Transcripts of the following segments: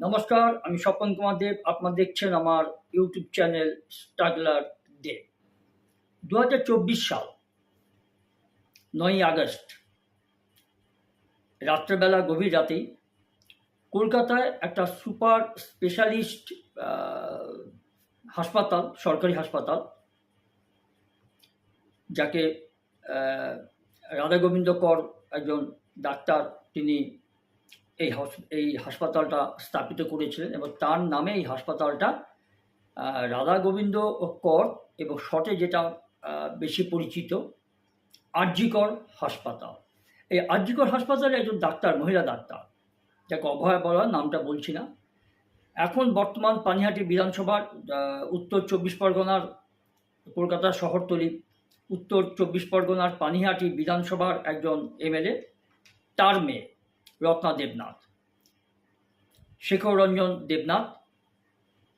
নমস্কার, আমি স্বপন কুমার দেব। আপনারা দেখছেন আমার ইউটিউব চ্যানেল স্ট্রাগলার ডে। 2024 সাল 9ই আগস্ট রাত্রেবেলা গভীর রাতেই কলকাতায় একটা সুপার স্পেশালিস্ট হাসপাতাল, সরকারি হাসপাতাল, যাকে রাধা গোবিন্দ কর একজন ডাক্তার, তিনি এই হাসপাতালটা স্থাপিত করেছিলেন এবং তার নামে এই হাসপাতালটা রাধা গোবিন্দ কর এবং শর্টে যেটা বেশি পরিচিত আর.জি. কর হাসপাতাল। এই আর.জি. কর হাসপাতালে একজন ডাক্তার, মহিলা ডাক্তার, যাকে অভয়া বলা, নামটা বলছি না, এখন বর্তমান পানিহাটি বিধানসভার উত্তর 24 পরগনার, কলকাতার শহরতলি উত্তর 24 পরগনার পানিহাটি বিধানসভার একজন এমএলএ, তার মেয়ে রত্না দেবনাথ, শেখর রঞ্জন দেবনাথ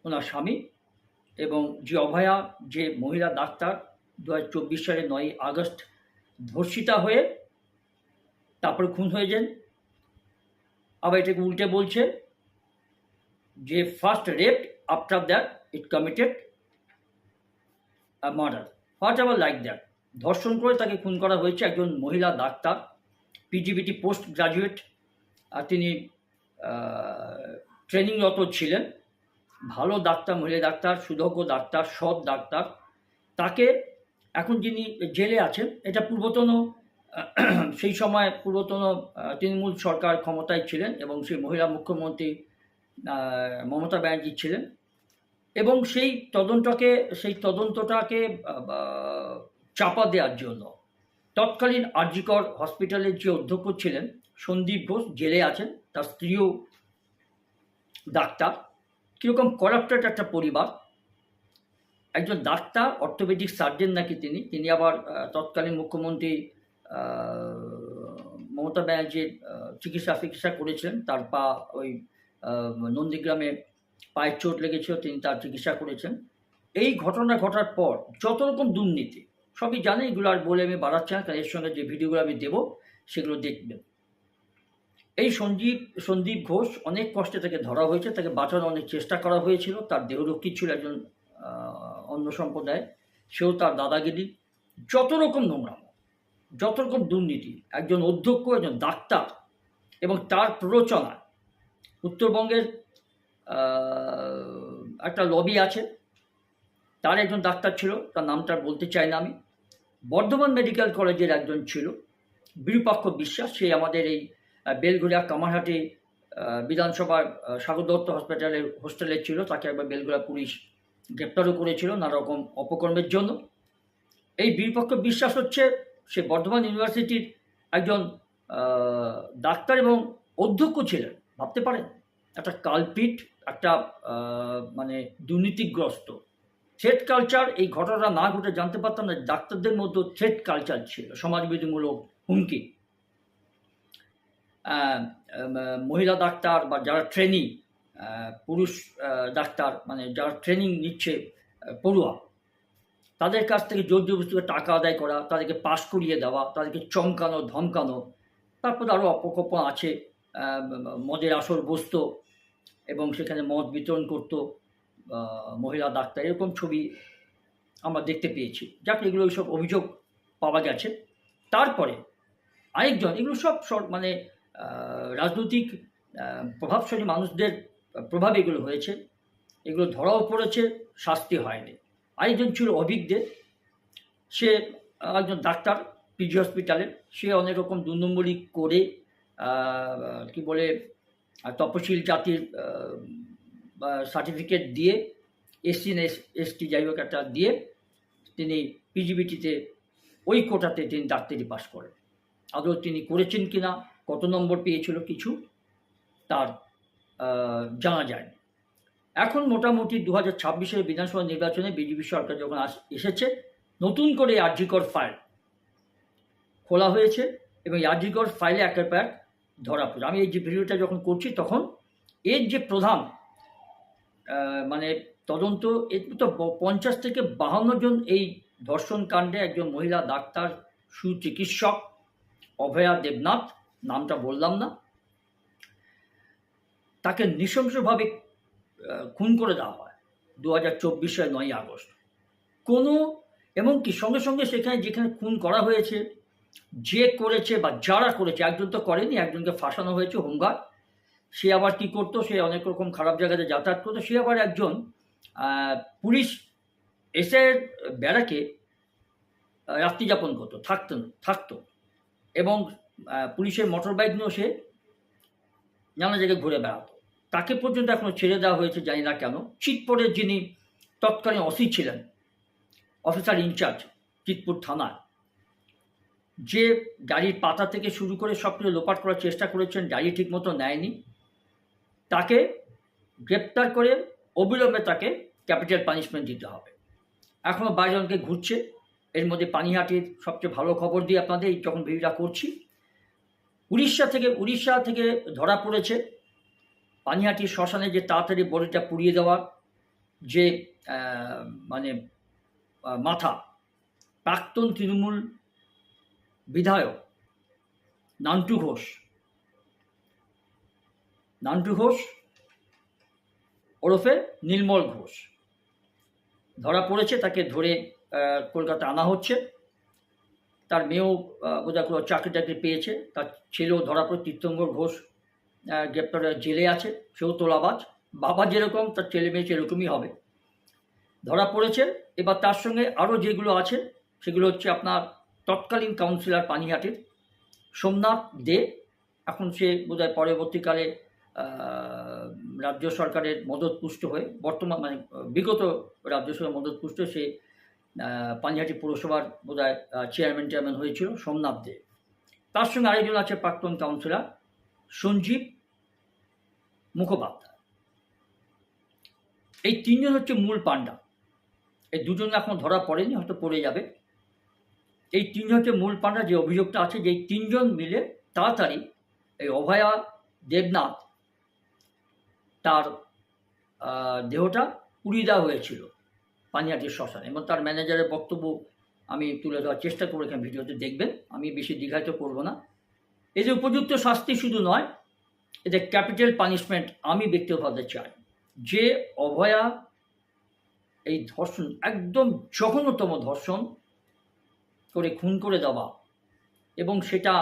ওনার স্বামী, এবং যে অভয়া, যে মহিলা ডাক্তার 2024 সালে 9ই আগস্ট ধর্ষিতা হয়ে তারপরে খুন হয়ে যান। আবার এটাকে উল্টে বলছে যে first rape, after that it committed murder, what ever like that. ধর্ষণ করে তাকে খুন করা হয়েছে। একজন মহিলা ডাক্তার, পিজিবিটি পোস্ট গ্রাজুয়েট, তিনি ট্রেনিংরত ছিলেন, ভালো ডাক্তার, মহিলা ডাক্তার, সুদক্ষ ডাক্তার, সৎ ডাক্তার। তাকে এখন যিনি জেলে আছেন, এটা পূর্বতন, সেই সময় পূর্বতন তৃণমূল সরকার ক্ষমতায় ছিলেন এবং সেই মহিলা মুখ্যমন্ত্রী মমতা ব্যানার্জি ছিলেন, এবং সেই তদন্তটাকে চাপা দেওয়ার জন্য তৎকালীন আর.জি. কর হসপিটালের যে অধ্যক্ষ ছিলেন সন্দীপ ঘোষ, জেলে আছেন, তার স্ত্রীও ডাক্তার। কীরকম করাপ্টেড একটা পরিবার। একজন ডাক্তার, অর্থোপেডিক সার্জন নাকি তিনি আবার তৎকালীন মুখ্যমন্ত্রী মমতা ব্যানার্জির চিকিৎসা করেছিলেন। তার পা, ওই নন্দীগ্রামে পায়ের চোট লেগেছিল, তিনি তার চিকিৎসা করেছেন। এই ঘটনা ঘটার পর যত রকম দুর্নীতি সবই জানে, এগুলো আর বলে আমি বাড়াচ্ছি না, কারণ এর সঙ্গে যে ভিডিওগুলো আমি দেবো সেগুলো দেখবেন। এই সন্দীপ ঘোষ, অনেক কষ্টে তাকে ধরা হয়েছে, তাকে বাঁচানোর অনেক চেষ্টা করা হয়েছিল। তার দেহরক্ষী ছিল একজন অন্য সম্প্রদায়, সেও তার দাদাগিরি, যত রকম নোংরাম, যত রকম দুর্নীতি, একজন অধ্যক্ষ, একজন ডাক্তার, এবং তার প্ররোচনায় উত্তরবঙ্গের একটা লবি আছে, তার একজন ডাক্তার ছিল, তার নামটা বলতে চাই না আমি, বর্ধমান মেডিকেল কলেজের একজন ছিল বিরূপাক্ষ বিশ্বাস, সে আমাদের এই বেলঘরিয়া কামারহাটি বিধানসভার সাগর দত্ত হোস্টেলে ছিল। তাকে একবার বেলঘরিয়া পুলিশ গ্রেপ্তারও করেছিল নানা রকম অপকর্মের জন্য। এই বিরূপাক্ষ বিশ্বাস হচ্ছে, সে বর্ধমান ইউনিভার্সিটির একজন ডাক্তার এবং অধ্যক্ষ ছিলেন। ভাবতে পারেন, একটা কালপিট, একটা মানে দুর্নীতিগ্রস্ত। থ্রেট কালচার, এই ঘটনা না ঘটে জানতে পারতাম না ডাক্তারদের মধ্যে থ্রেট কালচার ছিল, সমাজবিরোধীমূলক হুমকি। মহিলা ডাক্তার বা যারা ট্রেনিং, পুরুষ ডাক্তার, মানে যারা ট্রেনিং নিচ্ছে পড়ুয়া, তাদের কাছ থেকে জোর জবরদস্তি টাকা আদায় করা, তাদেরকে পাস করিয়ে দেওয়া, তাদেরকে চমকানো, ধমকানো। তারপর আরও অপকল্পনা আছে, মদের আসর বসত এবং সেখানে মদ বিতরণ করত মহিলা ডাক্তার, এরকম ছবি আমরা দেখতে পেয়েছি। যাক, এগুলো সব অভিযোগ পাওয়া গেছে। তারপরে আরেকজন, এগুলো সব মানে রাজনৈতিক প্রভাবশালী মানুষদের প্রভাবে এগুলো হয়েছে, এগুলো ধরাও পড়েছে, শাস্তি হয়নি। আরেকজন ছিল অভিজ্ঞ, সে একজন ডাক্তার পিজি হসপিটালে, সে অনেক রকম 2 নম্বরি করে কি বলে তপশিল জাতির সার্টিফিকেট দিয়ে, এসসি না এসটি যাই হোক একটা দিয়ে, তিনি পিজিবিটিতে ওই কোটাতে তিনি ডাক্তারি পাস করেন। আদৌ তিনি করেছেন কিনা, কত নম্বর পেয়েছিল, কিছু তার জানা যায়নি। এখন মোটামুটি 2026-এর বিধানসভা নির্বাচনে বিজেপি সরকার যখন এসেছে, নতুন করে আর.জি. কর ফাইল খোলা হয়েছে এবং আর.জি. কর ফাইলে একের পর এক ধরা পড়ে। আমি এই যে ভিডিওটা যখন করছি তখন এর যে প্রধান মানে তদন্ত, এর তো 50 থেকে 52 জন এই ধর্ষণ কাণ্ডে, একজন মহিলা ডাক্তার, সুচিকিৎসক অভয়া দেবনাথ, নামটা বললাম না, তাকে নৃশংসভাবে খুন করে দেওয়া হয় 2024 সালের 9ই আগস্ট। কোনো এমনকি সঙ্গে সঙ্গে সেখানে যেখানে খুন করা হয়েছে, যে করেছে বা যারা করেছে, একজন তো করেনি, একজনকে ফাঁসানো হয়েছে হোমগার্ড। সে আবার কি করতো, সে অনেক রকম খারাপ জায়গাতে যাতায়াত করতো। সে আবার একজন পুলিশ এসে ব্যারাকে রাত্রিযাপন করতো, থাকতো এবং পুলিশের মোটর বাইক নিয়েও সে নানা জায়গায় ঘুরে বেড়াতো। তাকে পর্যন্ত এখনও ছেড়ে দেওয়া হয়েছে, জানি না কেন। চিতপুরের যিনি তৎকালীন ওসি ছিলেন, অফিসার ইনচার্জ চিতপুর থানার, যে গাড়ির পাতা থেকে শুরু করে সব কিছু লোপাট করার চেষ্টা করেছেন, গাড়ি ঠিকমতো নেয়নি, তাকে গ্রেপ্তার করে অবিলম্বে তাকে ক্যাপিটাল পানিশমেন্ট দিতে হবে। এখনও 22 জনকে ঘুরছে। এর মধ্যে পানিহাটির সবচেয়ে ভালো খবর দিয়ে আপনাদের যখন ভিডিওটা করছি, উড়িষ্যা থেকে ধরা পড়েছে পানিহাটির শ্মশানে যে তাড়াতাড়ি বডিটা পুড়িয়ে দেওয়ার যে মানে মাথা, প্রাক্তন তৃণমূল বিধায়ক নান্টু ঘোষ ওরফে নীলমল ঘোষ ধরা পড়েছে। তাকে ধরে কলকাতা আনা হচ্ছে। তার মেয়েও বোধহয় কোনো চাকরি পেয়েছে। তার ছেলেও ধরা পড়ে, তীর্থঙ্কর ঘোষ গ্রেপ্তার জেলে আছে। সেও তোলাবাজ। বাবা যেরকম, তার ছেলে মেয়ে সেরকমই হবে। ধরা পড়েছে। এবার তার সঙ্গে আরও যেগুলো আছে সেগুলো হচ্ছে আপনার তৎকালীন কাউন্সিলর পানিহাটির সোমনাথ দে। এখন সে বোধহয় পরবর্তীকালে রাজ্য সরকারের মদতপুষ্ট হয়ে, বর্তমান মানে বিগত রাজ্য সরকারের মদতপুষ্ট সে পানিহাটি পৌরসভার বোধহয় চেয়ারম্যান হয়েছিল, সোমনাথ দে। তার সঙ্গে আরেকজন আছে প্রাক্তন কাউন্সিলর সঞ্জীব মুখোপাধ্যায়। এই তিনজন হচ্ছে মূল পাণ্ডা। এই দুজন এখন ধরা পড়েনি, হয়তো পড়ে যাবে। এই তিনজন হচ্ছে মূল পাণ্ডা। যে অভিযোগটা আছে যে এই তিনজন মিলে তাড়াতাড়ি এই অভয়া দেবনাথ, তার দেহটা পুড়িয়ে দেওয়া হয়েছিল পানিহাটির শ্মশানে, এবং তার ম্যানেজারের বক্তব্য আমি তুলে ধরার চেষ্টা করব, এখানে ভিডিওতে দেখবেন। আমি বেশি দীর্ঘায়িত করব না। এদের উপযুক্ত শাস্তি শুধু নয়, এদের ক্যাপিটাল পানিশমেন্ট আমি ব্যক্তিগতভাবে চাই। যে অভয়া এই ধর্ষণ, একদম জঘন্যতম ধর্ষণ করে খুন করে দেওয়া, এবং সেটা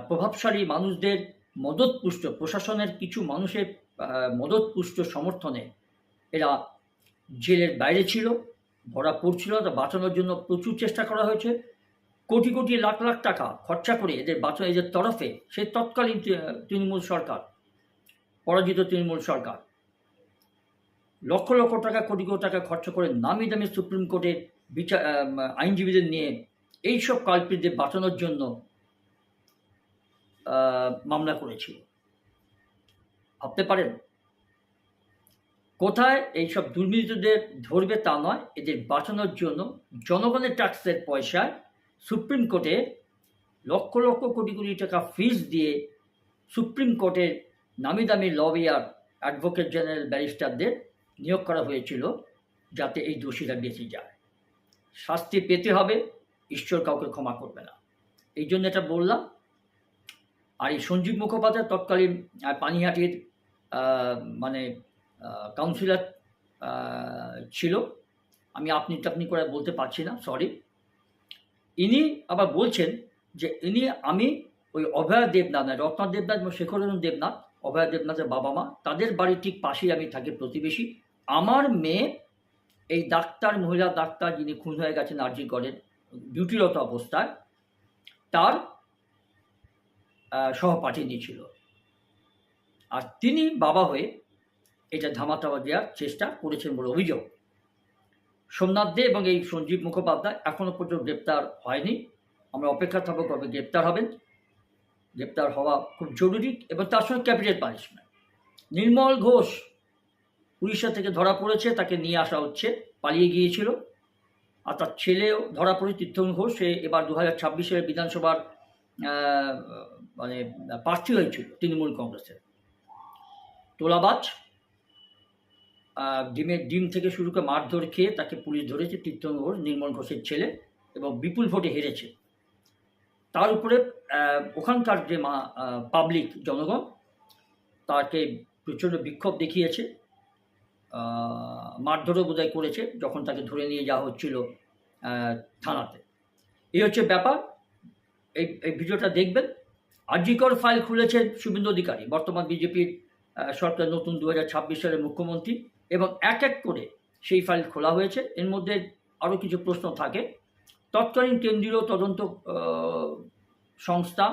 প্রভাবশালী মানুষদের মদতপুষ্ট, প্রশাসনের কিছু মানুষের মদতপুষ্ট সমর্থনে এরা জেলের বাইরে ছিল, ধরা পড়ছিল। তা বাঁচানোর জন্য প্রচুর চেষ্টা করা হয়েছে। কোটি কোটি লাখ লাখ টাকা খরচা করে এদের বাঁচানো, এদের তরফে সেই তৎকালীন তৃণমূল সরকার, পরাজিত তৃণমূল সরকার লক্ষ লক্ষ টাকা, কোটি কোটি টাকা খরচা করে নামি দামি সুপ্রিম কোর্টের আইনজীবীদের নিয়ে এইসব কালপ্রিটদের বাঁচানোর জন্য মামলা করেছিল। ভাবতে পারেন কোথায় এইসব দুর্নীতিদের ধরবে তা নয়, এদের বাঁচানোর জন্য জনগণের ট্যাক্সের পয়সায় সুপ্রিম কোর্টে লক্ষ লক্ষ কোটি কোটি টাকা ফিস দিয়ে সুপ্রিম কোর্টের নামি দামি লবিয়ার, অ্যাডভোকেট জেনারেল, ব্যারিস্টারদের নিয়োগ করা হয়েছিল যাতে এই দোষীরা বেঁচে যায়। শাস্তি পেতে হবে, ঈশ্বর কাউকে ক্ষমা করবে না, এই জন্য এটা বললাম। আর এই সঞ্জীব মুখোপাধ্যায় তৎকালীন পানিহাটির মানে কাউন্সিলর ছিল। আমি আপনি করে বলতে পারছি না, সরি। ইনি আবার বলছেন যে আমি ওই অভয়া দেবনাথ, রত্না দেবনাথ এবং শেখরঞ্জন দেবনাথ, অভয়া দেবনাথের বাবা মা, তাদের বাড়ির ঠিক পাশেই আমি থাকি, প্রতিবেশী। আমার মেয়ে এই মহিলা ডাক্তার যিনি খুন হয়ে গেছেন আরজিকরের ডিউটিরত অবস্থায়, তার সহপাঠিনী ছিল। আর তিনি বাবা হয়ে এটা ধামাচাপা দেওয়ার চেষ্টা করেছেন বলে অভিযোগ। সোমনাথ দে এবং এই সঞ্জীব মুখোপাধ্যায় এখনও পর্যন্ত গ্রেপ্তার হয়নি। আমরা অপেক্ষা থাকবো কবে গ্রেপ্তার হবেন। গ্রেপ্তার হওয়া খুব জরুরি, এবং তার সঙ্গে ক্যাপিটাল পানিশমেন্ট। নীলমল ঘোষ উড়িষ্যা থেকে ধরা পড়েছে, তাকে নিয়ে আসা হচ্ছে, পালিয়ে গিয়েছিল। আর তার ছেলেও ধরা পড়ে, তীর্থঙ্কর ঘোষ। সে এবার 2026 বিধানসভার মানে প্রার্থী হয়েছিল তৃণমূল কংগ্রেসের। তোলাবাজ, ডিম থেকে শুরু করে মারধর খেয়ে তাকে পুলিশ ধরেছে। তীর্থঙ্কর ঘোষ নীলমল ঘোষের ছেলে, এবং বিপুল ভোটে হেরেছে। তার উপরে ওখানকার যে পাবলিক, জনগণ তাকে প্রচণ্ড বিক্ষোভ দেখিয়েছে, মারধরও বোধহয় করেছে যখন তাকে ধরে নিয়ে যাওয়া হচ্ছিল থানাতে। এই হচ্ছে ব্যাপার। এই ভিডিওটা দেখবেন। আরজিকর ফাইল খুলেছেন শুভেন্দু অধিকারী, বর্তমান বিজেপির সরকার, নতুন 2026 সালের মুখ্যমন্ত্রী, এবং এক এক করে সেই ফাইল খোলা হয়েছে। এর মধ্যে আরও কিছু প্রশ্ন থাকে। তৎকালীন কেন্দ্রীয় তদন্ত সংস্থা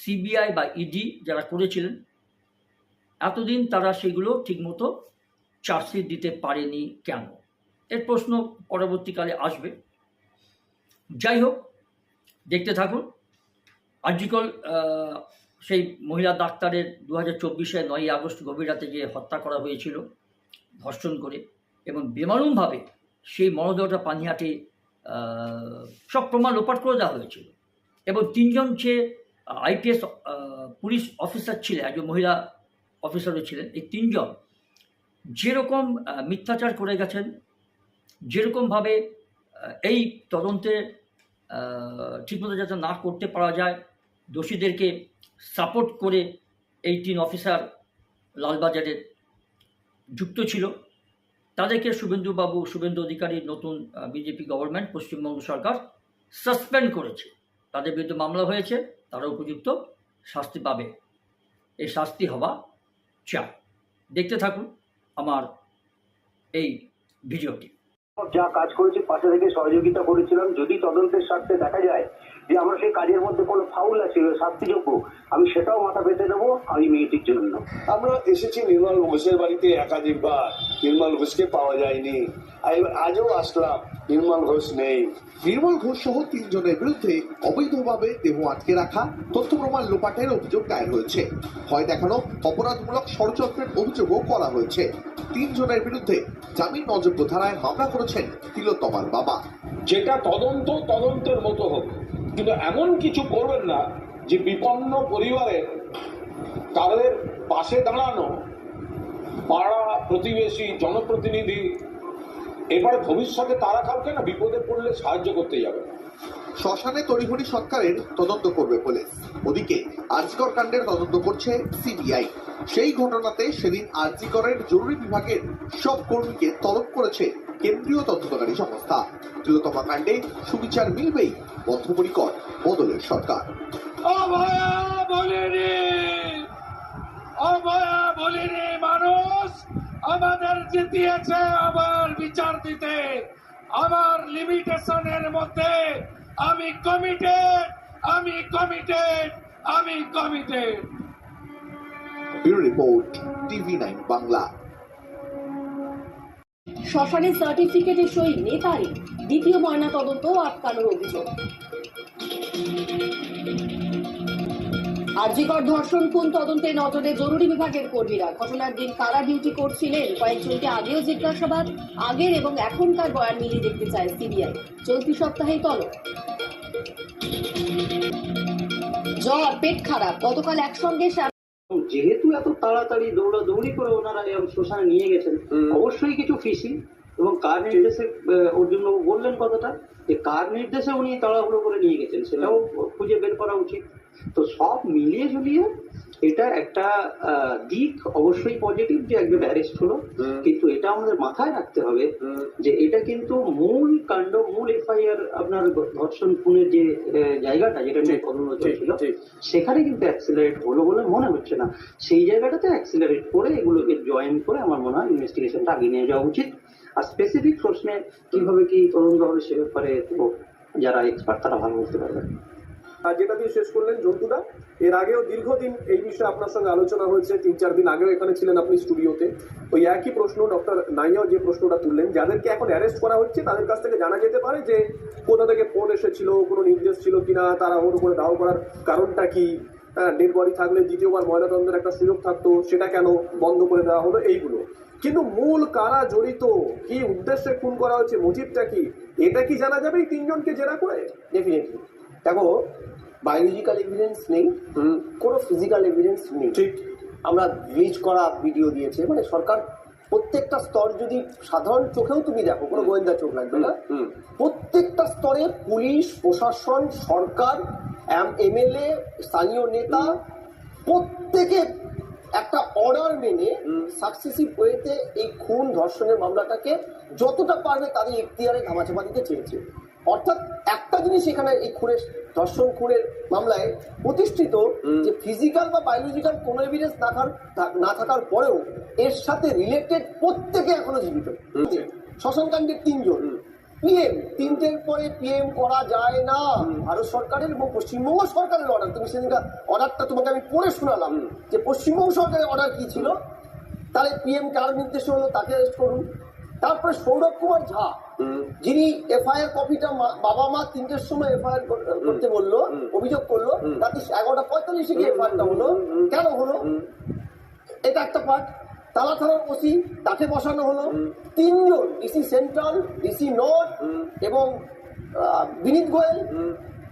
সিবিআই বা ইডি যারা করেছিলেন, এতদিন তারা সেগুলো ঠিকমতো চার্জশিট দিতে পারেনি কেন? এর প্রশ্ন পরবর্তীকালে আসবে। যাই হোক, দেখতে থাকুন। আরজিকর সেই মহিলা ডাক্তারের 2024 9ই আগস্ট গভীর রাতে যে হত্যা করা হয়েছিল ধর্ষণ করে, এবং বেমালুমভাবে সেই মরদেহটা পানিহাটে সব প্রমাণ লোপাট করে দেওয়া হয়েছিল, এবং 3জন যে আইপিএস পুলিশ অফিসার ছিলেন, একজন মহিলা অফিসারও ছিলেন, এই 3জন যেরকম মিথ্যাচার করে গেছেন, যেরকমভাবে এই তদন্তে ঠিকমতো যাতে না করতে পারা যায়, দোষীদেরকে সাপোর্ট করে এই 3 অফিসার লালবাজারে যুক্ত ছিল, তাদেরকে শুভেন্দু অধিকারীর নতুন বিজেপি গভর্নমেন্ট, পশ্চিমবঙ্গ সরকার সাসপেন্ড করেছে। তাদের বিরুদ্ধে মামলা হয়েছে, তারা উপযুক্ত শাস্তি পাবে। এই শাস্তি হওয়া চাই। দেখতে থাকুন আমার এই ভিডিওটি। যা কাজ করেছে পাশে থেকে সহযোগিতা করেছিলাম। যদি তদন্তের স্বার্থে দেখা যায় যে আমার সেই কাজের মধ্যে কোনো ফাউল আছে, শাস্তিযোগ্য, আমি সেটাও মাথা পেতে দেবো আমি মেয়েটির জন্য। আমরা এসেছি নির্মল ঘোষের বাড়িতে একাধিকবার, নির্মল ঘোষকে পাওয়া যায়নি। আজও আসলাম, নির্মল ঘোষ নেই। নির্মল ঘোষ সহ 3 জনের বিরুদ্ধে অবৈধভাবে দেহ আটকে রাখা, তথ্য প্রমাণ লোপাটের অভিযোগ দায়ের হয়েছে। ভয় দেখানো, অপরাধমূলক ষড়যন্ত্রের অভিযোগও করা হয়েছে। 3 জনের বিরুদ্ধে জামিন অযোগ্য ধারায় মামলা করেছেন তিলোত্তমার বাবা। যেটা তদন্তের মতো হবে, কিন্তু এমন কিছু করবেন না যে বিপন্ন পরিবারের তাদের পাশে দাঁড়ানো পাড়া প্রতিবেশী, জনপ্রতিনিধি, এবারে ভবিষ্যতে তারা কাউকে না বিপদে পড়লে সাহায্য করতে যাবে। শ্মশানে তড়িঘড়ি সৎকারের তদন্ত করবে পুলিশ। ওদিকে আরজিকর কাণ্ডের তদন্ত করছে সিবিআই। সেই ঘটনাতে সেদিন আরজিকরের জরুরি বিভাগের সব কর্মীকে তলব করেছে কেন্দ্রীয় তদন্তকারী সংস্থা। তিলোত্তমা কাণ্ডে সুবিচার মিলবেই বদ্ধপরিকর বদলের সরকার। মানুষ আমাদের জিতিয়েছে আবার বিচার দিতে। আমার লিমিটেশনের মধ্যে আমি committed. Bureau report, TV9 Bangla. শ্মশানের সার্টিফিকেটে সই নেতারই, দ্বিতীয় ময়না তদন্ত আটকানোর অভিযোগ। আরজিকর ধর্ষণ খুন তদন্তে নজরে জরুরি বিভাগের কর্মীরা। ঘটনার দিন কারা ডিউটি করছিলেন, কয়েকজনকে আগেও জিজ্ঞাসাবাদ, আগের এবং এখনকার বয়ান মিলিয়ে দেখতে চায় সিবিআই। চলতি সপ্তাহেই তলব। জ্বর, পেট খারাপ, গতকাল একসঙ্গে যেহেতু এত তাড়াতাড়ি দৌড়াদৌড়ি করে ওনারা শ্মশানে নিয়ে গেছেন, অবশ্যই কিছু ফিসি, এবং কার নির্দেশে অর্জুন বাবু বললেন কথাটা, যে কার নির্দেশে উনি তাড়াহুড়ো করে নিয়ে গেছেন সেটাও খুঁজে বের করা উচিত। তো সব মিলিয়ে ঝুলিয়ে এটা একটা দিক অবশ্যই পজিটিভ যে একজন অ্যারেস্ট হলো, কিন্তু এটা আমাদের মাথায় রাখতে হবে যে এটা কিন্তু মূল কাণ্ড, মূল এফআইআর আপনার ধর্ষণ খুনের যে জায়গাটা যেটা নিয়ে তদন্ত ছিল, সেখানে কিন্তু অ্যাক্সিলারেট হলো বলে মনে হচ্ছে না। সেই জায়গাটাতে অ্যাক্সিলারেট করে এগুলোকে জয়েন করে আমার মনে হয় ইনভেস্টিগেশনটা আগে নিয়ে যাওয়া উচিত। আর স্পেসিফিক প্রশ্নে কিভাবে কি তদন্ত হবে সে ব্যাপারে যারা এক্সপার্ট তারা ভালো বলতে পারবে। যেটা দিয়ে শেষ করলেন জন্তুদা, এর আগেও দীর্ঘদিন এই বিষয়ে আপনার সঙ্গে আলোচনা হয়েছে। 3-4 দিন আগেও এখানে ছিলেন আপনি স্টুডিওতে। ওই একই প্রশ্ন ডক্টর নাইয়াও যে প্রশ্নটা তুললেন, যাদেরকে এখন অ্যারেস্ট করা হচ্ছে তাদের কাছ থেকে জানা যেতে পারে যে কোথা থেকে ফোন এসেছিল, কোনো নির্দেশ ছিল কিনা, তারা ওর উপরে দাও করার কারণটা কি, ডেড বডি থাকলে দ্বিতীয়বার ময়নাতদন্তের একটা সুযোগ থাকতো, সেটা কেন বন্ধ করে দেওয়া হলো, এইগুলো। কিন্তু মূল কারা জড়িত, কি উদ্দেশ্যে খুন করা হচ্ছে, মোটিভটা কি, এটা কি জানা যাবে এই 3 জনকে জেরা করে? ডেফিনেটলি। দেখো, বায়োলজিক্যাল এভিডেন্স নেই, কোনো ফিজিক্যাল এভিডেন্স নেই। ঠিক, আমরা রিলিজ করা ভিডিও দিয়েছে, মানে সরকার প্রত্যেকটা স্তর, যদি সাধারণ চোখেও তুমি দেখো, কোনো গোয়েন্দা চোখ লাগবে না, প্রত্যেকটা স্তরে পুলিশ প্রশাসন, সরকার, এমএলএ, স্থানীয় নেতা, প্রত্যেকে একটা অর্ডার মেনে সাকসেসিভ ওয়েতে এই খুন ধর্ষণের মামলাটাকে যতটা পারবে তাদের এখতিয়ারে ধামাচাপা দিতে চেয়েছে। অর্থাৎ একটা জিনিস এখানে এই ধর্ষণ খুনের মামলায় প্রতিষ্ঠিত যে ফিজিক্যাল বা বায়োলজিক্যাল কোনো এভিডেন্স না থাকার পরেও এর সাথে রিলেটেড প্রত্যেকে এখনো জীবিত। শ্মশানকাণ্ডের 3 জন পিএম, 3টের পরে পিএম করা যায় না। ভারত সরকারের এবং পশ্চিমবঙ্গ সরকারের অর্ডার, তুমি সেদিনকার অর্ডারটা তোমাকে আমি পড়ে শোনালাম যে পশ্চিমবঙ্গ সরকারের অর্ডার কি ছিল। তাহলে পিএম কার নির্দেশে হলো তাকে অ্যারেস্ট করুন। তারপরে সৌরভ কুমার ঝা, যিনি এফআইআর কপিটা বাবা মা 3টের সময় এফআইআর করতে বললো, অভিযোগ করলো, রাতে 11:45 গিয়ে এফআইআরটা হলো। কেন হলো? এটা একটা পার্ট। তালা থানার ওসি, তাকে বসানো হলো। 3 জন, ডিসি সেন্ট্রাল, ডিসি নর্থ এবং বিনীত গোয়েল,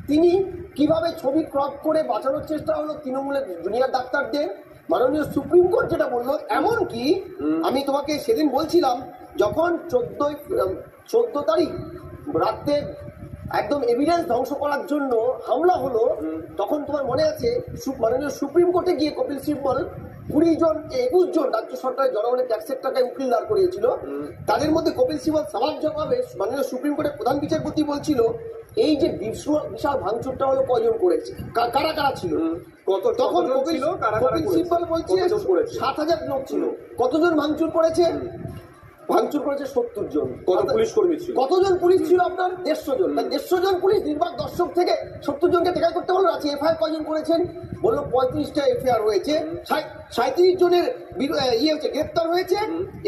তিনি কিভাবে ছবি ক্রপ করে বাঁচানোর চেষ্টা হলো তৃণমূলের জুনিয়র ডাক্তারদের। মাননীয় সুপ্রিম কোর্ট যেটা বললো, এমনকি আমি তোমাকে সেদিন বলছিলাম যখন 14 তারিখ রাতে একদম এভিডেন্স ধ্বংস করার জন্য হামলা হলো, তখন তোমার মনে আছে মাননীয় সুপ্রিম কোর্টে গিয়ে কপিল সিব্বল 21 জন রাজ্য সরকারের জনগণের ট্যাক্সের টাকায় উকিল দাঁড় করিয়েছিল। তাদের মধ্যে কপিল সিব্বল সওয়াল জবাবে মাননীয় সুপ্রিম কোর্টের প্রধান বিচারপতি বলছিল এই যে বিশাল ভাঙচুরটা হলো কয়জন করেছে, কারা কারা ছিল। তখন কপিল সিব্বল বলছে 7,000 লোক ছিল। কতজন ভাঙচুর করেছে? ভাঙচুর করেছে 70 জন। কত পুলিশ কর্মী ছিল? কতজন পুলিশ ছিল? আপনার 150 জন। 150 জন পুলিশ নির্বাক দর্শক থেকে 70 জনকে টেকা করতে বললো। আছে এফআইআর কয়জন করেছেন? বললো 35টা এফআইআর হয়েছে, 37 জনের হয়েছে, গ্রেপ্তার হয়েছে,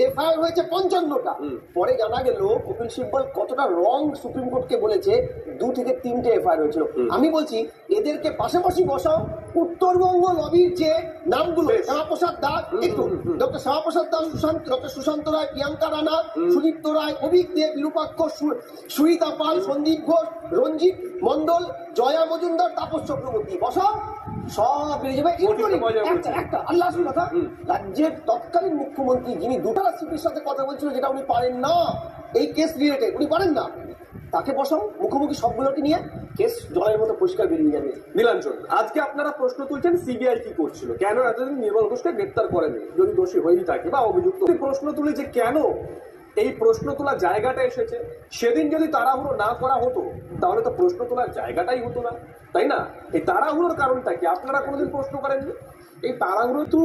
এফআইআর হয়েছে 55টা। পরে জানা গেল কপিল সিব্বল কতটা রং সুপ্রিম কোর্টকে বলেছে, 2 থেকে 3টে এফআইআর হয়েছিল। আমি বলছি এদেরকে পাশাপাশি বসাও। উত্তরবঙ্গ লবির যে নামগুলো, শ্যামাপ্রসাদ দাস, একটু ডক্টর শ্যামাপ্রসাদ দাস, ডক্টর সুশান্ত রায়, প্রিয়াঙ্কা রানা, সুদীপ্ত রায়, অভিক দেব, বিরূপাক্ষ, সুরিতা পাল, সন্দীপ ঘোষ, রঞ্জিত মন্ডল, জয়া মজুমদার, তাপস চক্রবর্তী, বসাও, সব বেরিয়ে যাবে। একটা আল্লাহ কথা, রাজ্যের তৎকালীন মুখ্যমন্ত্রী যিনি দুটা সিপির সাথে কথা বলছিল যেটা উনি পারেন না, এই কেস রিলেটেড উনি পারেন না, তাকে বসাও মুখোমুখি, সবগুলোকে নিয়ে কেস জলের মতো পরিষ্কার বেরিয়ে যাবে। নীলাঞ্জন, আজকে আপনারা প্রশ্ন তুলছেন সিবিআই কি করছিল, কেন এতদিন নির্মল ঘোষকে গ্রেপ্তার করেনি যদি দোষী হয়েই থাকে বা অভিযুক্ত। প্রশ্ন তুলি যে কেন এই প্রশ্ন তোলার জায়গাটা এসেছে। সেদিন যদি তাড়াহুড়ো না করা হতো তাহলে তো প্রশ্ন তোলার জায়গাটাই হতো না, তাই না? এই তাড়াহুড়োর কারণটা কি আপনারা কোনোদিন প্রশ্ন করেননি? এই তাড়াহুড়ো তো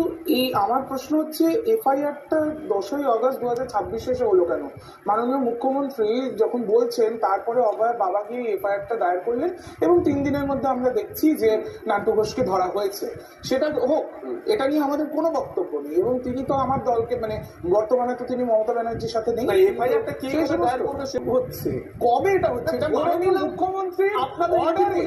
আমার প্রশ্ন হচ্ছে এফআইআরটা 10ই আগস্ট 2026 এসে হলো কেন? মাননীয় মুখ্যমন্ত্রী যখন বলছেন তারপরে অভয়ের বাবা গিয়ে এফআইআরটা দায়ের করলেন এবং 3 দিনের মধ্যে আমরা দেখছি যে নান্টু ঘোষকে ধরা হয়েছে। সেটা হোক, এটা নিয়ে আমাদের কোনো বক্তব্য নেই এবং তিনি তো আমার দলকে মানে বর্তমানে তো তিনি মমতা ব্যানার্জির সাথে নেই। এফআইআরটা কে দায়ের করবে সে হচ্ছে, কবে এটা হচ্ছে এটা মাননীয় মুখ্যমন্ত্রী আপনাদের অর্ডারে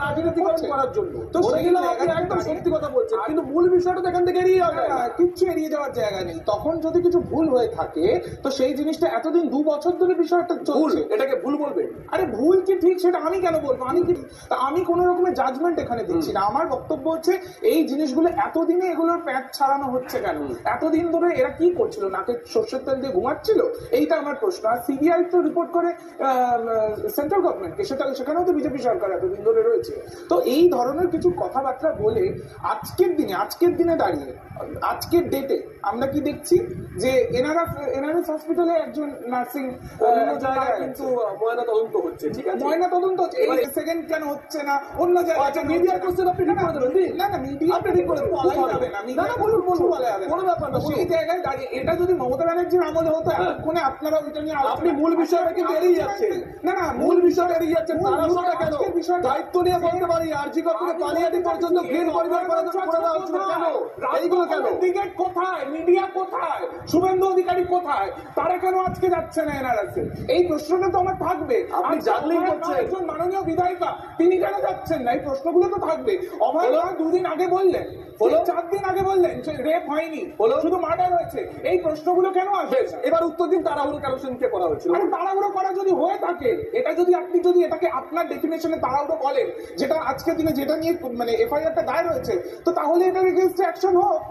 রাজনীতিকরণ করার জন্য। তো সেইগুলো আপনি একদম সত্যি কথা বলছেন, কিন্তু মূল বিষয়টা এখান থেকে এড়িয়ে যাবে। কিচ্ছু এড়িয়ে যাওয়ার জায়গা নেই। তখন যদি কিছু ভুল হয়ে থাকে তো সেই জিনিসটা এতদিন 2 বছর ধরে বিষয়টা চলছে, এটাকে ভুল বলবে? আরে ভুল কি ঠিক সেটা আমি কেন বলবো? আমি কোনো রকমের জাজমেন্ট এখানে দিচ্ছি না। আমার বক্তব্য হচ্ছে এই জিনিসগুলো এতদিনে এগুলোর প্যাচ ছাড়ানো হচ্ছে কেন? এতদিন ধরে এরা কি করছিল? নাকে সর্ষের তেল দিয়ে ঘুমাচ্ছিল? এইটা আমার প্রশ্ন। আর সিবিআই তো রিপোর্ট করে সেন্ট্রাল গভর্নমেন্টকে, সেখানেও তো বিজেপি সরকার এতদিন ধরে রয়েছে। তো এই ধরনের কিছু কথাবার্তা বলে আজকের দিনে দাঁড়িয়ে আজকের ডেটে আমরা কি দেখছি যে এনআরএস হসপিটালে একজন নার্সিং জায়গায় কিন্তু ময়না তদন্ত হচ্ছে, ঠিক আছে, ময়না তদন্ত হচ্ছে, এই সেকেন্ড কেন হচ্ছে না অন্য জায়গায়? মিডিয়ার কোশ্চেন আপনি ঠিক করে দেবেন? না মিডিয়া আপনি ঠিক করে বলা যাবে না, বলুন বলা যাবে কোনো ব্যাপার না। সেই জায়গায় দাঁড়িয়ে এটা যদি মমতা ব্যানার্জির আমলে হতো এতক্ষণে আপনারা ওইটা নিয়ে আপনি মূল বিষয়টা কিন্তু এড়িয়ে যাচ্ছেন। না মূল বিষয়টা এড়িয়ে যাচ্ছেন। তারা কেন দায়িত্ব নিয়ে বলতে পারি আরজি কর্তৃক পালিয়াটি পর্যন্ত গ্রিন পরিবার করে দেওয়া হচ্ছে কেন? এইগুলো কেন? ক্রিকেট কোথায়, মিডিয়া কোথায়, শুভেন্দু অধিকারী কোথায়, তারা কেন আজকে যাচ্ছে না এনআরএসে? এই প্রশ্নটা তো আমার থাকবে। আপনি জাগলিং করছেন, একজন মাননীয় বিধায়িকা তিনি কেন যাচ্ছেন না? এই প্রশ্নগুলো তো থাকবে। অভয় 2 দিন আগে বললেন, 4 দিন আগে বললেন রেপ হয়নি, শুধু মার্ডার হয়েছে। এই প্রশ্নগুলো কেন আসবে? এবার উত্তর দিন তাড়াহুড়ো কেন সেদিনকে করা হয়েছিল? তাড়াহুড়ো করা যদি হয়ে থাকে, এটা যদি আপনি যদি এটাকে আপনার ডেফিনেশনে তাড়াহুড়ো বলেন, যেটা আজকের দিনে যেটা নিয়ে মানে এফআইআরটা দায়ের হয়েছে, তো তাহলে এটার এগেইনস্টে অ্যাকশন হোক।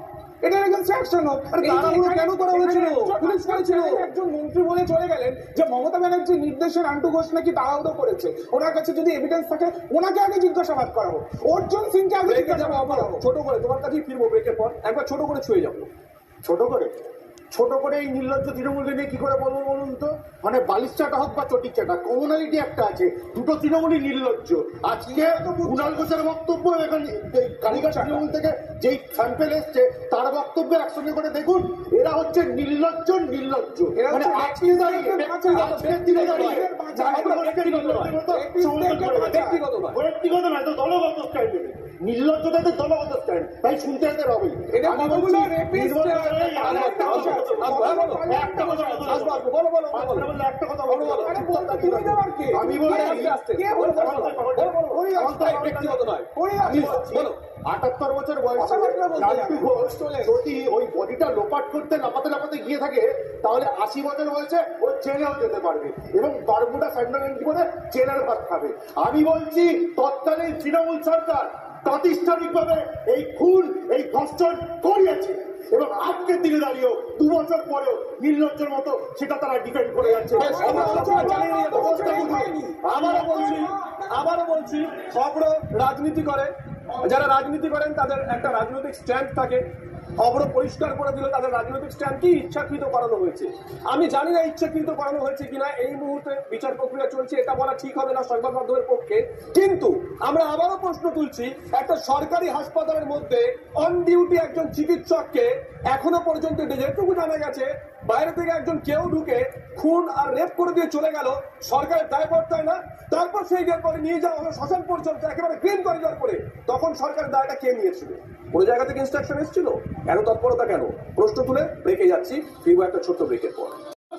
এটার এগেইনস্টে অ্যাকশন হোক। তাড়াহুড়ো কেন করা হয়েছিল? পুলিশ করেছিল। একজন মন্ত্রী বলে চলে গেলেন যে মমতা ব্যানার্জির নির্দেশে নান্টু ঘোষ নাকি তাড়াহুড়ো করেছে, ওনার কাছে যদি এভিডেন্স থাকে ওনাকে আগে জিজ্ঞাসাবাদ করা হোক, অর্জুন সিংকে আগে জিজ্ঞাসাবাদ করা হোক। ছোট করে তোমার কাছেই ফিরবো ব্রেকের পর, একবার ছোট করে ছুঁয়ে যাবো। ছোট করে এই নির্লজ্জ তৃণমূলকে নিয়ে কি করে বলবো বলুন তো? মানে বালিশ চাটা হোক বা চটির চাটা, কমনালিটি একটা আছে, দুটো তৃণমূলই নির্লজ্জ। আজকে কুণাল ঘোষের বক্তব্য এখন কালীঘাট তৃণমূল থেকে যেই স্যাম্পেল এসছে তার বক্তব্য একসঙ্গে করে দেখুন, এরা হচ্ছে নির্লজ্জ। মানে আজকে দাঁড়িয়ে ব্যক্তিগত নয় তো দলগত স্ট্যান্ড, নির্লজ্জতাদের দলগত স্ট্যান্ড, তাই শুনতে এদের হবে। আটাত্তর বছর বয়সে যদি ওই বডিটা লোপাট করতে লাপাতে গিয়ে থাকে তাহলে 80 বছর বয়সে ও জেলেও যেতে পারবে এবং বারমুডা স্যান্ডেল করে জেলের ভাত খাবে। আমি বলছি তৎকালীন তৃণমূল সরকার প্রাতিষ্ঠানিকভাবে এই খুন এই ধর্ষণ করিয়েছে এবং আজকের দিনে দাঁড়িয়েও 2 বছর পরেও নির্লজ্জের মতো সেটা তারা ডিফেন্ড করে যাচ্ছে। আবারও বলছি অব্র রাজনীতি করে, যারা রাজনীতি করেন তাদের একটা রাজনৈতিক স্ট্যান্ড থাকে। অব্র পরিষ্কার করে দিল তাদের রাজনৈতিক স্ট্যান্ড কি ইচ্ছাকৃত করানো হয়েছে। আমি জানি না ইচ্ছাকৃত করানো হয়েছে কিনা, এই মুহূর্তে বিচার প্রক্রিয়া চলছে, এটা বলা ঠিক হবে না সংবাদ মাধ্যমের পক্ষে। কিন্তু আমরা আবারও প্রশ্ন তুলছি, একটা সরকারি হাসপাতালের মধ্যে অন ডিউটি একজন চিকিৎসককে এখনো পর্যন্ত যেটুকু জানা গেছে বাইরে থেকে একজন কেউ ঢুকে খুন আর রেপ করে দিয়ে চলে গেল, সরকারের দায় পড়তায় না? তারপর সেই ডেট পরে নিয়ে যাওয়া হলো শ্মশান পর্যন্ত একেবারে গ্রিন করিডর করে, তখন সরকারের দায়টা কে নিয়েছিল? কোনো জায়গা থেকে ইনস্ট্রাকশন এসেছিল? এত তৎপরতা কেন? প্রশ্ন তুলে ব্রেকে যাচ্ছি, ফিরবো একটা ছোট্ট ব্রেকের পর।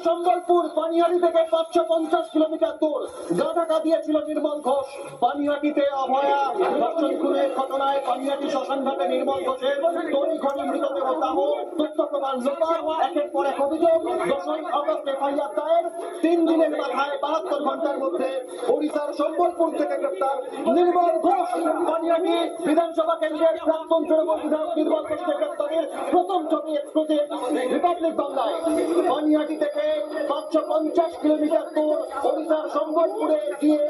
সম্বলপুর পানিহাটি থেকে 550 কিলোমিটার দূর গা ঢাকা দিয়েছিল নির্মল ঘোষ। পানিহাটিতে অভয়া ধর্ষণ খুনের ঘটনায় পানিহাটি শ্মশান ঘাটে নির্মল ঘোষের তড়িঘড়ি মৃতদেহ দাহ, তথ্য প্রমাণ লোপাট, একের পর এক অভিযোগ। 2 আগস্ট এফআইআর দায়ের, 3 দিনের মাথায় 72 ঘন্টার মধ্যে ওড়িশার সম্বলপুর থেকে গ্রেপ্তার নির্মল ঘোষ। পানিহাটি বিধানসভা কেন্দ্রের প্রাক্তন তৃণমূল বিধায়ক নির্মল ঘোষকে গ্রেপ্তারের প্রথম ছবি এক্সক্লুসিভ রিপাবলিক বাংলায়। পানিহাটি থেকে 550 কিলোমিটার দূর ওড়িশার সম্বলপুরে গিয়ে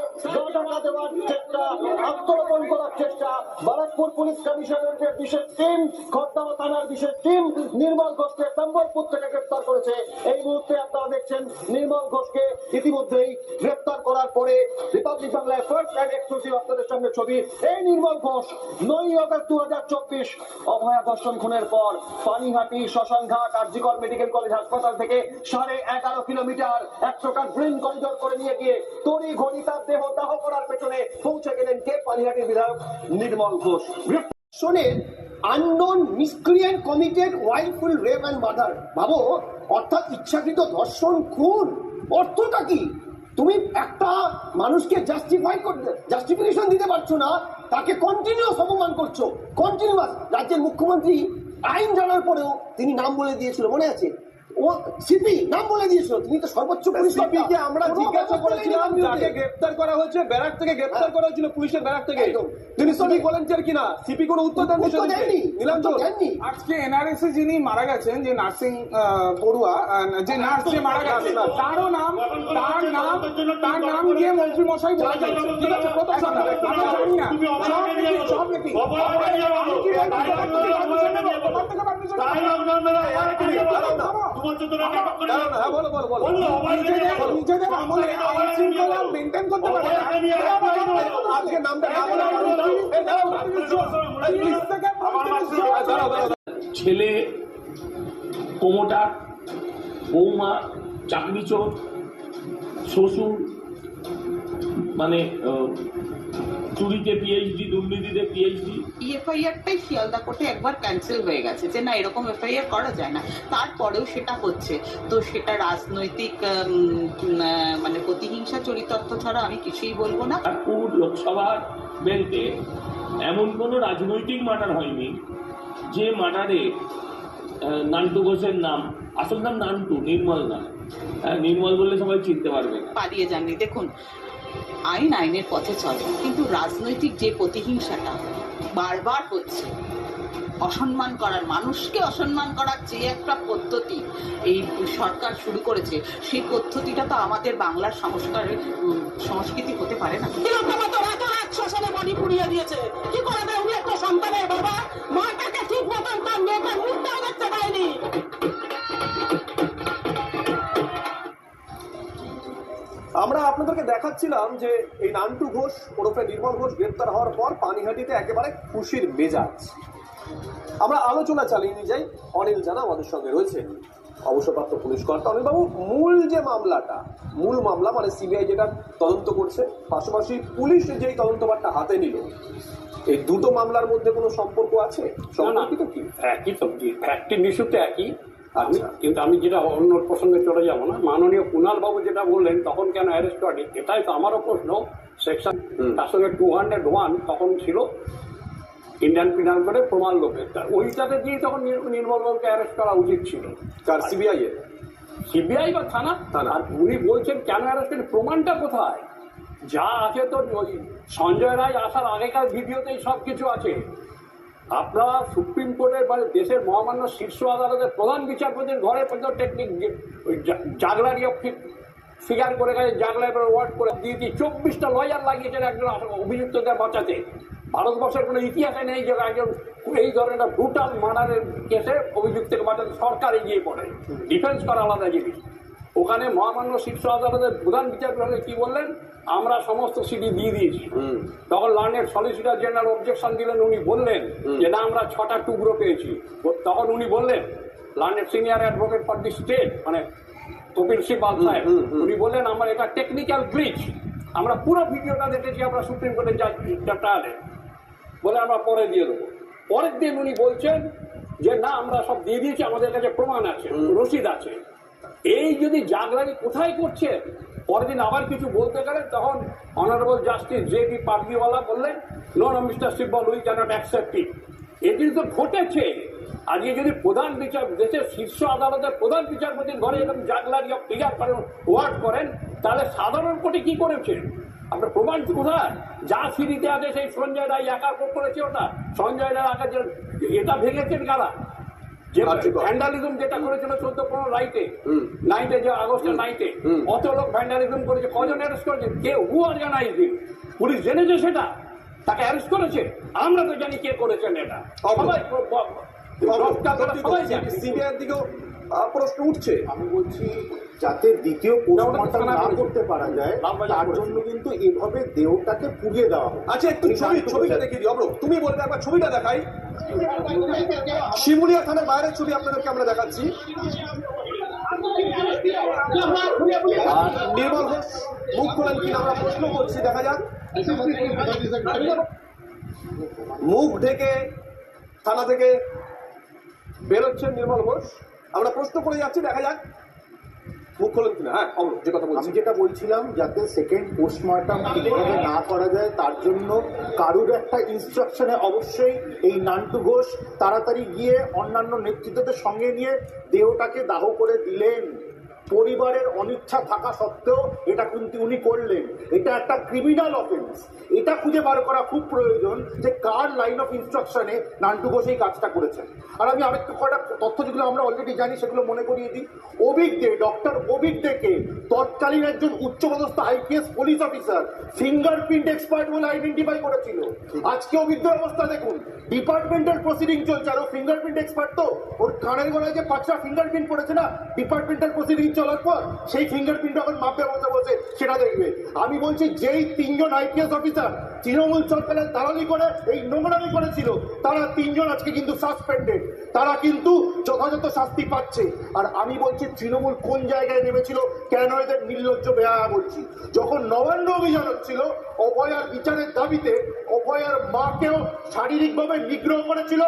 গা দেওয়ার চেষ্টা, আত্মগোপন করার চেষ্টা। বারাকপুর পুলিশ কমিশনারের বিশেষ টিম, খড়দাও থানার বিশেষ টিম নির্মল ঘোষকে সম্বলপুর থেকে গ্রেপ্তার করেছে। এই মুহূর্তে আপনারা দেখছেন নির্মল ঘোষকে ইতিমধ্যেই গ্রেপ্তার করার পরে রিপাবলিক বাংলায় ফার্স্ট অ্যান্ড এক্সক্লুসিভ আপনাদের সামনে ছবি। এই নির্মল ঘোষ 9 আগস্ট 2024 অভয়া ধর্ষণ খুনের পর পানিহাটি শ্মশানঘাট আরজিকর মেডিকেল কলেজ হাসপাতাল থেকে 11.5 কিলোমিটার 100 কার গ্রিন করিডোর করে নিয়ে গিয়ে তড়ি ঘড়ি তার দেহ দাহ করার পেছনে পৌঁছে গেলেন কে? পানিহাটির বিধায়ক নির্মল ঘোষ। শোনেন, unknown miscreant committed wilful rape and murder. ভাবো, অর্থাৎ ইচ্ছাকৃত ধর্ষণ খুন, অর্থটা কি? তুমি একটা মানুষকে জাস্টিফিকেশন দিতে পারছো না, তাকে কন্টিনিউয়াস অপমান করছো, কন্টিনিউয়াস। রাজ্যের মুখ্যমন্ত্রী আইন জানার পরেও তিনি নাম বলে দিয়েছিল, মনে আছে? ও সিপি নাম বলে দিয়েছিল, তিনি তো সর্বোচ্চ সিপিকে আমরা জিজ্ঞাসা করেছিলাম, যাকে গ্রেপ্তার করা হয়েছে ব্যারাক থেকে গ্রেপ্তার করা হয়েছিল পুলিশের ব্যারাক থেকে, তিনি সিভিক ভলান্টিয়ার কিনা? সিপি কোনো উত্তর দেননি। নীলাঞ্জন, আজকে এনআরএস এ যিনি মারা গেছেন, যে নার্সিং পড়ুয়া, যে নার্স যে মারা গেছে, তার নাম দিয়ে মন্ত্রী মশাই বলা যাচ্ছে। ঠিক আছে, কত সামনে আমি জানি না, সব নাকি নিজেদের আমলে আইন শৃঙ্খলা মেনটেন করতে পারে। আজকে নামটা ছেলে প্রমোটার, বৌমা চাকরিচোর, শ্বশুর মানে চুরিতে পিএইচডি, দুর্নীতিতে পিএইচডি। এফআইআরটাই শিয়ালদা কোর্টে একবার ক্যান্সেল হয়ে গেছে যে না, এরকম এফআইআর করা যায় না, তারপরেও সেটা হচ্ছে। তো সেটা রাজনৈতিক মানে প্রতিহিংসা চরিতার্থ ছাড়া আমি কিছুই বলবো না। পুর লোকসভার বেল্টে এমন কোনো রাজনৈতিক মার্ডার হয়নি যে মার্ডারে নান্টু ঘোষের নাম, আসল নাম নান্টু, নির্মল না, নির্মল বললে সবাই চিনতে পারবে না, পালিয়ে যাননি। দেখুন, আইন আইনের পথে চলে, কিন্তু রাজনৈতিক যে প্রতিহিংসাটা বারবার হচ্ছে অসম্মান করার, মানুষকে অসম্মান করার যে একটা পদ্ধতি এই সরকার শুরু করেছে, সেই পদ্ধতিটা তো আমাদের বাংলার সংস্কৃতি হতে পারে না। শ্মশানে বডি পুড়িয়ে দিয়েছে, কি করে দেয় উনি একটা সন্তানের বাবা, মাটাকে ঠিক মতন তার মেয়েটার মুখটাও দেখতে পায়নি। আমরা আপনাদেরকে দেখাচ্ছিলাম যে এই নান্টু ঘোষ ওরফে নির্মল ঘোষ গ্রেপ্তার হওয়ার পর পানিহাটিতে একেবারে খুশির মেজাজ। আমরা আলোচনা চালিয়ে নিয়ে যাই। অনিল জানা আমাদের সঙ্গে রয়েছেন, অবসরপ্রাপ্ত পুলিশ কর্তা। অনিলবাবু, মূল যে মামলাটা, মূল মামলা মানে সিবিআই যেটা তদন্ত করছে, পাশাপাশি পুলিশ যেই তদন্তভারটা হাতে নিল, এই দুটো মামলার মধ্যে কোনো সম্পর্ক আছে? সম্পর্কিত কি? একই তো, ফ্যাক্টের ইস্যুতে একই। কিন্তু আমি যেটা অন্য প্রসঙ্গে চলে যাবো না, মাননীয় কুণাল বাবু যেটা বললেন তখন কেন অ্যারেস্ট করেনি, এটাই তো আমারও প্রশ্ন। সেকশন তার সঙ্গে 201 তখন ছিল ইন্ডিয়ান পিনাল করে প্রমাণ লোকের, ওইটাতে দিয়ে তখন নির্মল বাবুকে অ্যারেস্ট করা উচিত ছিল। কার? সিবিআই এর? সিবিআই বা থানা। আর উনি বলছেন কেন অ্যারেস্ট করেন, প্রমাণটা কোথায়? যা আছে তো ওই সঞ্জয় রায় আসার আগেকার ভিডিওতেই সব কিছু আছে। আপনারা সুপ্রিম কোর্টের মানে দেশের মহামান্য শীর্ষ আদালতের প্রধান বিচারপতির ঘরে পর্যন্ত টেকনিক জাগলারি ফিগার করে গেছে, জাগলার ওয়ার্ড করে দিয়ে 24টা লয়ার লাগিয়েছেন একজন অভিযুক্তদের বাঁচাতে। ভারতবর্ষের কোনো ইতিহাসে নেই যে একজন এই ধরনের ব্রুটাল মার্ডারের কেসে অভিযুক্তকে বাঁচাতে সরকার এগিয়ে পড়ে। ডিফেন্স করা আলাদা জিনিস। ওখানে মহামান্য শীর্ষ আদালতের প্রধান বিচারপতি কি বললেন, আমরা সমস্ত সিডি দিয়ে দিয়েছি। তখন লার্নেড সলিসিটর জেনারেল অবজেকশন দিলেন, উনি বললেন যে না আমরা 6টা টুকরো পেয়েছি। তখন উনি বললেন, learned senior advocate for the state মানে কপিল সিবাল সাহেব, উনি বললেন আমরা এটা টেকনিক্যাল গ্লিচ, আমরা পুরো ভিডিওটা দেখেছি, আমরা সুপ্রিম কোর্টে ট্রায়ালে বলে আমরা পরে দিয়ে দেবো। পরের দিন উনি বলছেন যে না আমরা সব দিয়ে দিয়েছি, আমাদের কাছে প্রমাণ আছে, রসিদ আছে। এই যদি জাগলারি কোথায় করছে, পরের দিন আবার কিছু বলতে গেলে তখন অনারেবল জাস্টিস জে.বি. পার্দিওয়ালা বললেন no no Mister Sibal, we cannot accept it. এই জিনিস তো ঘটেছে। আজকে যদি প্রধান বিচার দেশের শীর্ষ আদালতের প্রধান বিচারপতির ঘরে এরকম জাগলারি ফিগার করেন, ওয়ার্ড করেন, তাহলে সাধারণ কোর্টে কি করেছে? আপনার প্রমাণ কোথায়? যা সিঁড়িতে আছে সেই সঞ্জয় রায় একা করেছে, ওটা সঞ্জয় রায় একা এটা ভেঙেছেন কারা? যে ভ্যান্ডালিজম যেটা করেছিল 14-15 নাইটে যে আগস্টের নাইটে, অত লোক ভ্যান্ডালিজম করেছে, কজন অ্যারেস্ট করেছে? কে? হু অর্গানাইজ ইট? পুলিশ জেনেছে সেটা, তাকে অ্যারেস্ট করেছে? আমরা তো জানি কে করেছেন এটা, সবাই সিবিআইয়ের দিকেও প্রশ্ন উঠছে। আমি বলছি যাতে দ্বিতীয় পোস্টমর্টম না করতে পারা যায় তার জন্য কিন্তু এভাবে দেহটাকে পুড়িয়ে দেওয়া হয়। আচ্ছা, একটু ছবিটা দেখিয়ে দিও। তুমি বলবে একবার ছবিটা দেখাই। শিমুলিয়া থানার বাইরের ছবি আপনাদেরকে আমরা দেখাচ্ছি। নির্মল ঘোষ মুখ খোলেন কিনা আমরা প্রশ্ন করছি, দেখা যাক। মুখ ঢেকে থানা থেকে বেরোচ্ছেন নির্মল ঘোষ, আমরা প্রশ্ন করে যাচ্ছি, দেখা যাক মুখ খোলেন কিনা। হ্যাঁ, যে কথা আমি যেটা বলছিলাম, যাতে সেকেন্ড পোস্টমর্টম ঠিকভাবে না করা যায় তার জন্য কারুর একটা ইনস্ট্রাকশনে অবশ্যই এই নান্টু ঘোষ তাড়াতাড়ি গিয়ে অন্যান্য নেতৃত্বদের সঙ্গে নিয়ে দেহটাকে দাহ করে দিলেন। পরিবারের অনিচ্ছা থাকা সত্ত্বেও এটা কিন্তু উনি করলেন। এটা একটা ক্রিমিনাল অফেন্স। এটা খুঁজে বার করা খুব প্রয়োজন যে কার লাইন অফ ইনস্ট্রাকশনে নান্টু ঘোষ এই কাজটা করেছেন। আর আমি আরেকটু কয়েকটা তথ্য যেগুলো আমরা অলরেডি জানি সেগুলো মনে করিয়ে দিই। অভিক দে, ডক্টর অভিক দেকে তৎকালীন একজন উচ্চপদস্থ IPS police officer fingerprint expert বলে আইডেন্টিফাই করেছিল। আজকে অভিজ্ঞের অবস্থা দেখুন, ডিপার্টমেন্টাল প্রসিডিং চলছে, আর ও ফিঙ্গারপ্রিন্ট এক্সপার্ট তো ওর কানের গলায় যে 5টা ফিঙ্গারপ্রিন্ট পড়েছে না ডিপার্টমেন্টাল প্রসিডিং চলার পর, সেই ফিঙ্গারপ্রিন্ট এখন মাপবে বসে বসে সেটা দেখবে। আমি বলছি যেই 3 জন আইপিএস অফিসার তৃণমূল সরকারের দালালি করে এই নোংরামি করেছিল, তারা 3 জন আজকে কিন্তু সাসপেন্ডেড, তারা কিন্তু যথাযথ শাস্তি পাচ্ছে। আর আমি বলছি তৃণমূল কোন জায়গায় নেমেছিল, কেন এদের নির্লজ্জ বেহায়া বলছি। যখন নবান্ন অভিযান হচ্ছিল, অভয়ার বিচারের দাবিতে অভয়ার মাকেও শারীরিকভাবে নিগ্রহ করেছিল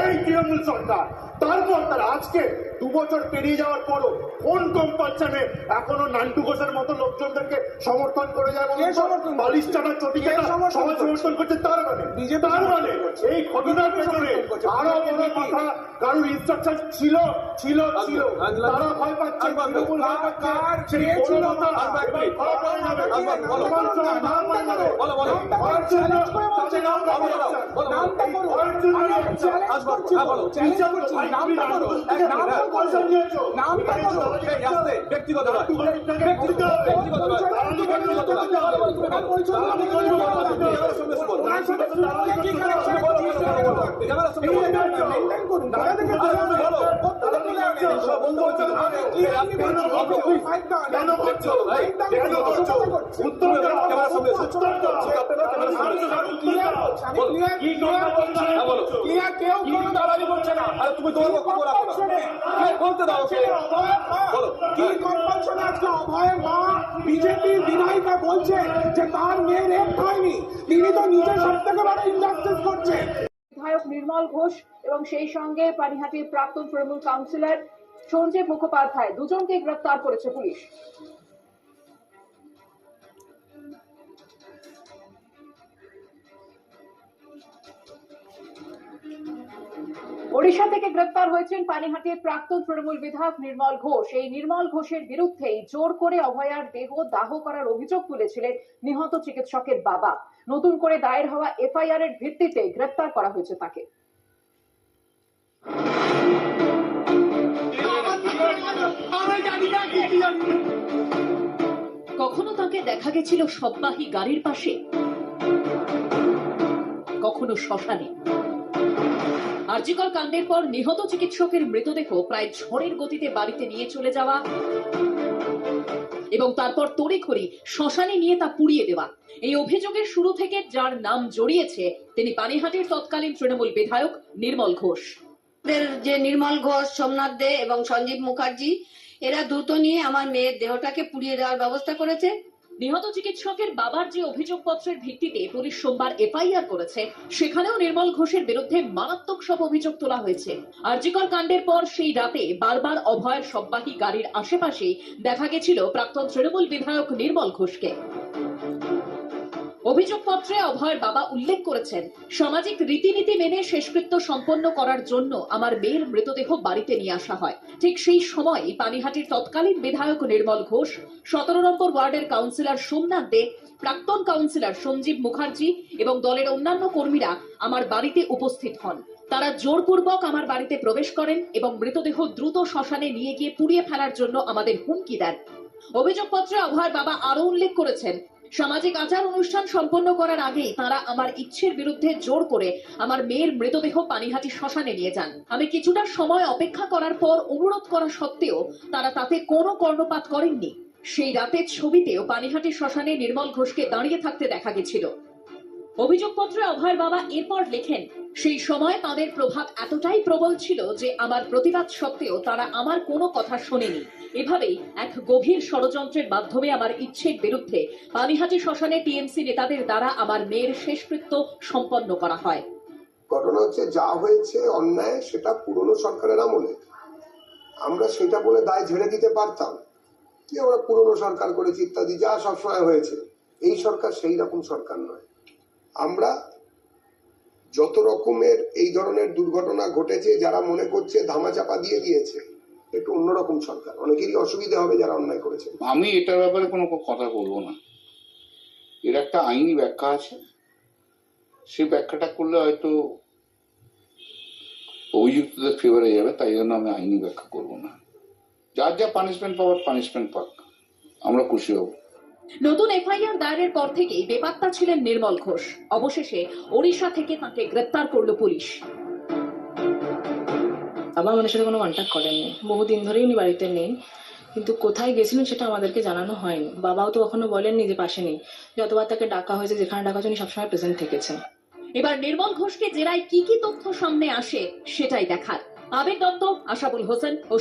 এই তৃণমূল সরকার। তারপর তারা আজকে 2 বছর পেরিয়ে যাওয়ার পরও কোন কম্পালশনে এখনো নান্টু ঘোষের মতো লোকজনদেরকে সমর্থন করে যায়? বালিশ টানা চটিকে সমাজ সমর্থন করছে। তার মানে এই ঘটনার পেছনে আরো বড় কথা, কারোর ইনস্ট্রাকশন ছিল ছিল ছিল, তারা ভয় পাচ্ছে, তৃণমূল ভয় পাচ্ছে। সেই বড় কথা বিজেপি বিধায়িকা বলছে যে তার মেয়ে রেপ হয়নি, তিনি তো নিজে সব থেকে বড় ইনজাস্টিস করছে। বিধায়ক নির্মল ঘোষ এবং সেই সঙ্গে পানিহাটির প্রাক্তন তৃণমূল কাউন্সিলর সঞ্জীব মুখোপাধ্যায় দুজনকে গ্রেফতার করেছে পুলিশ। ওড়িশা থেকে গ্রেফতার হয়েছেন পানিহাটির প্রাক্তন তৃণমূল বিধায়ক নির্মল ঘোষ। এই নির্মল ঘোষের বিরুদ্ধেই জোর করে অভয়ার দেহ দাহ করার অভিযোগ তুলেছিলেন নিহত চিকিৎসকের বাবা। নতুন করে দায়ের হওয়া এফআইআর এর ভিত্তিতে গ্রেফতার করা হয়েছে তাকে। কখনো তাকে দেখা গেছিল শববাহী গাড়ির পাশে, কখনো শ্মশানে। আরজিকর কাণ্ডের পর নিহত চিকিৎসকের মৃতদেহ প্রায় ঝড়ের গতিতে বাড়িতে নিয়ে চলে যাওয়া এবং তারপর তড়িঘড়ি শ্মশানে নিয়ে তা পুড়িয়ে দেওয়া, এই অভিযোগের শুরু থেকে যার নাম জড়িয়েছে তিনি পানিহাটির তৎকালীন তৃণমূল বিধায়ক নির্মল ঘোষ। যে নির্মল ঘোষ, সোমনাথ দে এবং সঞ্জীব মুখার্জি, এরা দ্রুত নিয়ে আমার মেয়ের দেহটাকে পুড়িয়ে দেওয়ার ব্যবস্থা করেছে। নিহত চিকিৎসকের বাবার যে অভিযোগপত্রের ভিত্তিতে পুলিশ সোমবার এফআইআর করেছে, সেখানেও নির্মল ঘোষের বিরুদ্ধে মারাত্মক সব অভিযোগ তোলা হয়েছে। আরজিকর কাণ্ডের পর সেই রাতে বারবার অভয়ের শববাহী গাড়ির আশেপাশে দেখা গেছিল প্রাক্তন তৃণমূল বিধায়ক নির্মল ঘোষকে। অভিযোগপত্রে অভয়ের বাবা উল্লেখ করেছেন, সামাজিক রীতিনীতি মেনে শেষকৃত্য সম্পন্ন করার জন্য আমার মেয়ের মৃতদেহ বাড়িতে নিয়ে আসা হয়। ঠিক সেই সময় পানিহাটির তৎকালীন বিধায়ক নির্মল ঘোষ, 17 নম্বর ওয়ার্ডের কাউন্সিলর সোমনাথ দে, প্রাক্তন কাউন্সিলর সঞ্জীব মুখার্জি এবং দলের অন্যান্য কর্মীরা আমার বাড়িতে উপস্থিত হন। তারা জোরপূর্বক আমার বাড়িতে প্রবেশ করেন এবং মৃতদেহ দ্রুত শ্মশানে নিয়ে গিয়ে পুড়িয়ে ফেলার জন্য আমাদের হুমকি দেন। অভিযোগপত্রে অভয়ের বাবা আরো উল্লেখ করেছেন, সামাজিক আচার অনুষ্ঠান সম্পন্ন করার আগেই তারা আমার ইচ্ছের বিরুদ্ধে জোর করে আমার মেয়ের মৃতদেহ পানিহাটি শ্মশানে নিয়ে যান। আমি কিছুটা সময় অপেক্ষা করার পর অনুরোধ করা সত্ত্বেও তারা তাতে কোনো কর্ণপাত করেননি। সেই রাতের ছবিতেও পানিহাটি শ্মশানে নির্মল ঘোষকে দাঁড়িয়ে থাকতে দেখা গেছিল। অভিযোগপত্রে অভয়ের বাবা এরপর লেখেন, সেই সময় তাদের প্রভাব এতটাই প্রবল ছিল যে আমার প্রতিবাদ সত্ত্বেও তারা আমার কোনো কথা শোনেনি। এভাবেই এক গভীর ষড়যন্ত্রের মাধ্যমে আমার ইচ্ছের বিরুদ্ধে পানিহাটি শ্মশানে টিএমসি নেতাদের দ্বারা আমার মেয়ের শেষকৃত্য সম্পন্ন করা হয়। ঘটনা হচ্ছে, যা হয়েছে অন্যায় সেটা পুরনো সরকারের আমলে, আমরা সেটা বলে দায় ঝেড়ে দিতে পারতাম কি আমরা পুরনো সরকার করেছি ইত্যাদি, যা সবসময় হয়েছে। এই সরকার সেই রকম সরকার নয়। আমরা যত রকমের এই ধরনের দুর্ঘটনা ঘটেছে, যারা মনে করছে ধামাচাপা দিয়ে দিয়েছে, একটু অন্যরকম সরকার। অনেকেরই অসুবিধা হবে যারা অন্যায় করেছে। আমি এটার ব্যাপারে কোনো কথা বলবো না। এর একটা আইনি ব্যাখ্যা আছে, সেই ব্যাখ্যাটা করলে হয়তো অভিযুক্তদের ফেভারে যাবে, তাই জন্য আমি আইনি ব্যাখ্যা করবো না। যার যা পানিশমেন্ট পাওয়ার পানিশমেন্ট পাক, আমরা খুশি হব। নতুন এফআইআর দায়েরের পর থেকেই বেপাত্তা ছিলেন নির্মল ঘোষ। অবশেষে ওড়িশা থেকে তাকে গ্রেপ্তার করলো পুলিশ। বাবা আমাদের সাথে কোনো কন্ট্যাক্ট করেননি, বহুদিন ধরেই উনি বাড়িতে নেই, কিন্তু কোথায় গেছিলেন সেটা আমাদেরকে জানানো হয়নি। বাবাও তো কখনো বলেননি যে পাশে নেই। যতবার তাকে ডাকা হয়েছে, যেখানে ডাকা হয়েছে উনি সবসময় প্রেজেন্ট থেকেছেন। এবার নির্মল ঘোষকে জেরায় কি কি তথ্য সামনে আসে সেটাই দেখার। আবেদ দত্ত, আশাবুল হোসেন ও